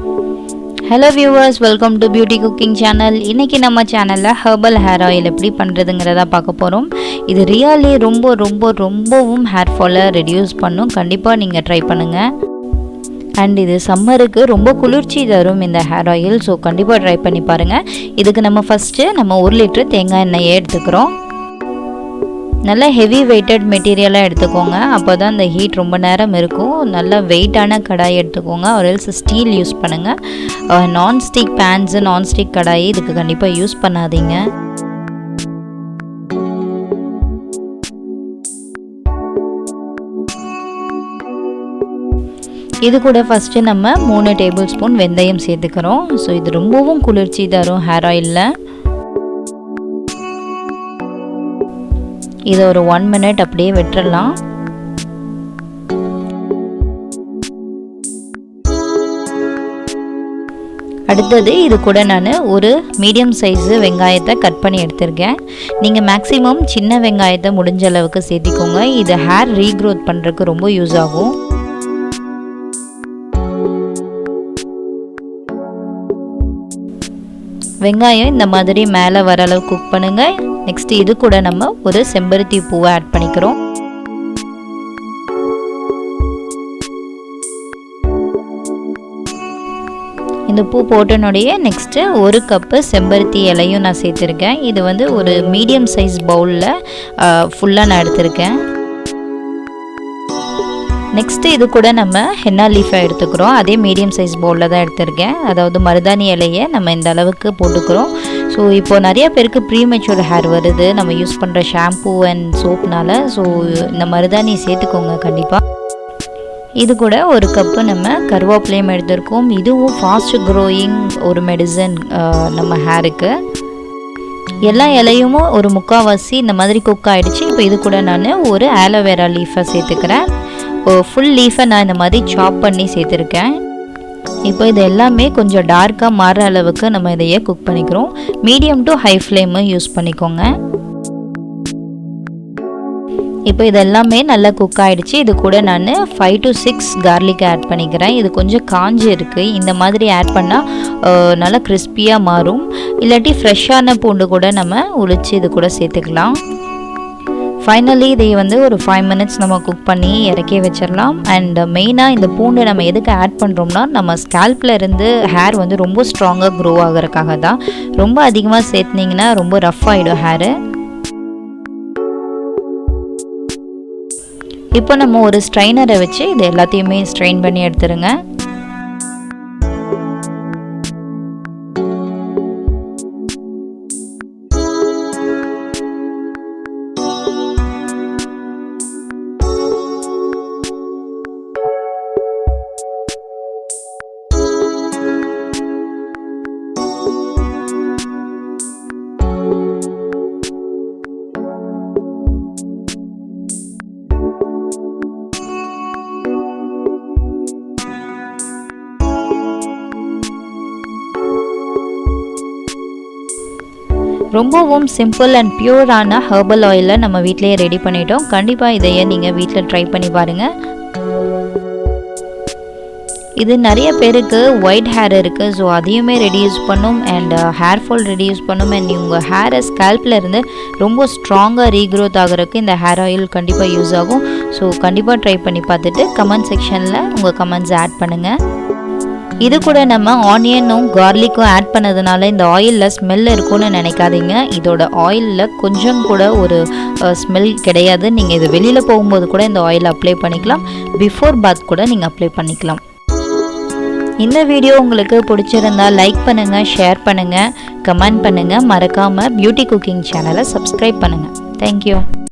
Hello viewers, welcome to Beauty Cooking Channel. இன்னைக்கு நம்ம சேனல்ல ஹெர்பல் ஹேர் ஆயில் எப்படி பண்றதுங்கறத பார்க்க போறோம். இது ரியலி ரொம்பவும் ஹேர் ஃபாலை ரெடியூஸ் பண்ணும். கண்டிப்பா நீங்க ட்ரை பண்ணுங்க. அண்ட் இது சம்மருக்கு ரொம்ப குளிர்ச்சி தரும் இந்த ஹேர் ஆயில். ஸோ கண்டிப்பா ட்ரை பண்ணி பாருங்க. இதுக்கு நம்ம ஃபர்ஸ்ட் 1 லிட்டர் தேங்காய் எண்ணெயை எடுத்துக்கிறோம். நல்ல ஹெவி வெயிட்டட் மெட்டீரியலாக எடுத்துக்கோங்க. அப்போ தான் இந்த ஹீட் ரொம்ப நேரம் இருக்கும். நல்ல வெயிட்டான கடாய் எடுத்துக்கோங்க. ஒரு எல்ஸ் ஸ்டீல் யூஸ் பண்ணுங்கள். நான்ஸ்டிக் பேன்ஸு நான்ஸ்டிக் கடாய் இதுக்கு கண்டிப்பாக யூஸ் பண்ணாதீங்க. இது கூட ஃபஸ்ட்டு நம்ம 3 டேபிள் ஸ்பூன் வெந்தயம் சேர்த்துக்கிறோம். ஸோ இது ரொம்பவும் குளிர்ச்சி தரும் ஹேர் ஆயிலில். இதை ஒரு 1 மினிட் அப்படியே விட்டுறலாம். அடுத்தது இது கூட நான் ஒரு மீடியம் சைஸு வெங்காயத்தை கட் பண்ணி எடுத்திருக்கேன். நீங்கள் மேக்ஸிமம் சின்ன வெங்காயத்தை முடிஞ்ச அளவுக்கு சேர்த்திக்கோங்க. இது ஹேர் ரீக்ரோத் பண்ணுறதுக்கு ரொம்ப யூஸ் ஆகும். வெங்காயம் இந்த மாதிரி மேலே வர அளவு குக் பண்ணுங்கள். நெக்ஸ்ட் இது கூட நம்ம ஒரு செம்பருத்தி பூவை ஆட் பண்ணிக்கிறோம். இந்த பூ போட்டனுடைய நெக்ஸ்ட்டு 1 கப்பு செம்பருத்தி இலையும் நான் சேர்த்துருக்கேன். இது ஒரு மீடியம் சைஸ் பவுலில் ஃபுல்லாக நான் எடுத்திருக்கேன். நெக்ஸ்ட்டு இது கூட நம்ம ஹென்னா லீஃபை எடுத்துக்கிறோம். அதே மீடியம் சைஸ் பவுலில் தான் எடுத்திருக்கேன். அதாவது மருதாணி இலையை நம்ம இந்த அளவுக்கு போட்டுக்கிறோம். ஸோ இப்போது நிறைய பேருக்கு ப்ரீமெச்சூர் ஹேர் வருது நம்ம யூஸ் பண்ணுற ஷாம்பூ அண்ட் சோப்னால். ஸோ இந்த மருதாணி சேர்த்துக்கோங்க கண்டிப்பாக. இது கூட 1 கப்பு நம்ம கருவேப்பிலையும் எடுத்திருக்கோம். இதுவும் ஃபாஸ்ட் க்ரோயிங் ஒரு மெடிசன் நம்ம ஹேருக்கு. எல்லா இலையும் ஒரு முக்கால்வாசி இந்த மாதிரி குக் ஆகிடுச்சு. இப்போ இது கூட நான் ஒரு ஆலோவேரா லீஃபை சேர்த்துக்கிறேன். ஃபுல் லீஃபை நான் இந்த மாதிரி சாப் பண்ணி சேர்த்துருக்கேன். இப்போ இது எல்லாமே கொஞ்சம் டார்க்காக மாறுற அளவுக்கு நம்ம இதையே குக் பண்ணிக்கிறோம். Medium to high flame use பண்ணிக்கோங்க. இப்போ இது எல்லாமே நல்லா குக் ஆகிடுச்சு. இது கூட நான் 5 to 6 கார்லிக் ஆட் பண்ணிக்கிறேன். இது கொஞ்சம் காஞ்சி இருக்குது. இந்த மாதிரி ஆட் பண்ணால் நல்லா கிறிஸ்பியாக மாறும். இல்லாட்டி ஃப்ரெஷ்ஷான பூண்டு கூட நம்ம உரித்து இது கூட சேர்த்துக்கலாம். ஃபைனலி இதை ஒரு 5 மினிட்ஸ் நம்ம குக் பண்ணி இறக்கி வச்சிடலாம். அண்ட் மெயினாக இந்த பூண்டு நம்ம எதுக்கு ஆட் பண்ணுறோம்னா நம்ம ஸ்கேல்பில் இருந்து ஹேர் ரொம்ப ஸ்ட்ராங்காக க்ரோ ஆகிறதுக்காக தான். ரொம்ப அதிகமாக சேர்த்துனிங்கன்னா ரொம்ப ரஃப் ஆகிடும் ஹேரு. இப்போ நம்ம ஒரு ஸ்ட்ரைனரை வச்சு இது எல்லாத்தையுமே ஸ்ட்ரெயின் பண்ணி எடுத்துருங்க. ரொம்பவும் சிம்பிள் அண்ட் பியூரான ஹெர்பல் ஆயிலை நம்ம வீட்டிலேயே ரெடி பண்ணிட்டோம். கண்டிப்பாக இதையே நீங்கள் வீட்டில் ட்ரை பண்ணி பாருங்கள். இது நிறைய பேருக்கு ஒயிட் ஹேர் இருக்குது. ஸோ அதையுமே ரெடியூஸ் பண்ணும் அண்ட் ஹேர் ஃபால் ரெடியூஸ் பண்ணும். அண்ட் உங்கள் ஹேரை ஸ்கேல்பில் இருந்து ரொம்ப ஸ்ட்ராங்காக ரீக்ரோத் ஆகிறதுக்கு இந்த ஹேர் ஆயில் கண்டிப்பாக யூஸ் ஆகும். ஸோ கண்டிப்பாக ட்ரை பண்ணி பார்த்துட்டு கமெண்ட் செக்ஷனில் உங்கள் கமெண்ட்ஸ் ஆட் பண்ணுங்கள். இது கூட நம்ம ஆனியனும் கார்லிக்கும் ஆட் பண்ணதுனால இந்த ஆயிலில் ஸ்மெல் இருக்கும்னு நினைக்காதீங்க. இதோட ஆயிலில் கொஞ்சம் கூட ஒரு ஸ்மெல் கிடையாது. நீங்கள் இது வெளியில் போகும்போது கூட இந்த ஆயில் அப்ளை பண்ணிக்கலாம். பிஃபோர் பாத் கூட நீங்கள் அப்ளை பண்ணிக்கலாம். இந்த வீடியோ உங்களுக்கு பிடிச்சிருந்தா லைக் பண்ணுங்கள், ஷேர் பண்ணுங்கள், கமெண்ட் பண்ணுங்கள். மறக்காமல் பியூட்டி குக்கிங் சேனலை சப்ஸ்கிரைப் பண்ணுங்கள். தேங்க்யூ.